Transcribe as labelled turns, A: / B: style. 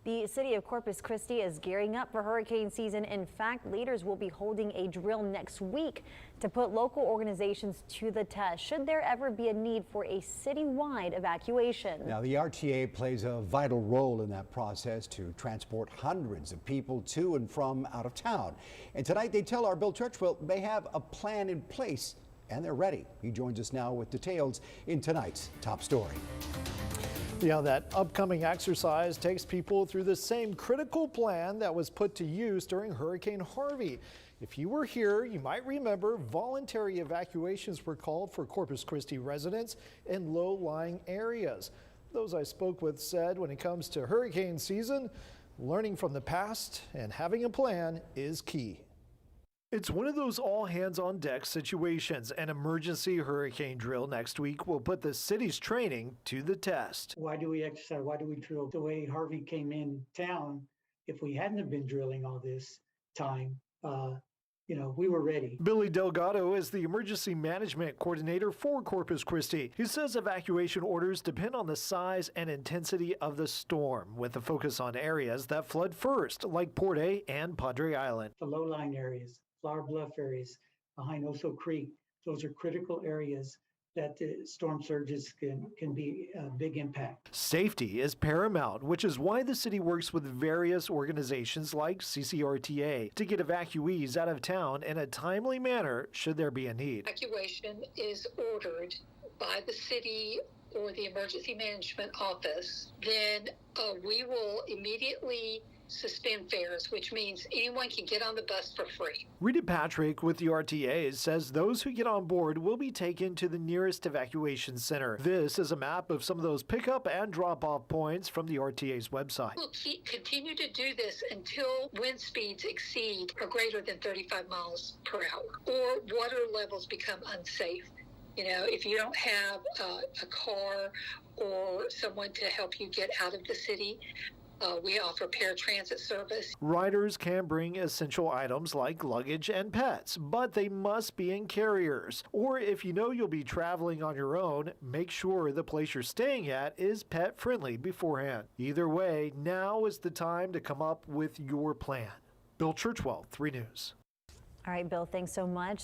A: The city of Corpus Christi is gearing up for hurricane season. In fact, leaders will be holding a drill next week to put local organizations to the test should there ever be a need for a citywide evacuation.
B: Now, the RTA plays a vital role in that process to transport hundreds of people to and from out of town. And tonight they tell our Bill Churchwell they have a plan in place and they're ready. He joins us now with details in tonight's top story.
C: Yeah, that upcoming exercise takes people through the same critical plan that was put to use during Hurricane Harvey. If you were here, you might remember voluntary evacuations were called for Corpus Christi residents in low-lying areas. Those I spoke with said when it comes to hurricane season, learning from the past and having a plan is key. It's one of those all-hands-on-deck situations. An emergency hurricane drill next week will put the city's training to the test.
D: Why do we exercise? Why do we drill? The way Harvey came in town, if we hadn't have been drilling all this time, we were ready.
C: Billy Delgado is the emergency management coordinator for Corpus Christi. He says evacuation orders depend on the size and intensity of the storm, with a focus on areas that flood first, like Port A and Padre Island.
D: The low-lying areas, Flower Bluff areas, behind Oso Creek, those are critical areas that the storm surges can be a big impact.
C: Safety is paramount, which is why the city works with various organizations like CCRTA to get evacuees out of town in a timely manner should there be a need.
E: Evacuation is ordered by the city or the emergency management office. Then we will immediately suspend fares, which means anyone can get on the bus for free.
C: Rita Patrick with the RTA says those who get on board will be taken to the nearest evacuation center. This is a map of some of those pickup and drop-off points from the RTA's website.
E: We'll continue to do this until wind speeds exceed or greater than 35 miles per hour or water levels become unsafe. If you don't have a car or someone to help you get out of the city, we offer paratransit service.
C: Riders can bring essential items like luggage and pets, but they must be in carriers. Or if you know you'll be traveling on your own, make sure the place you're staying at is pet friendly beforehand. Either way, now is the time to come up with your plan. Bill Churchwell, 3 News.
A: All right, Bill, thanks so much.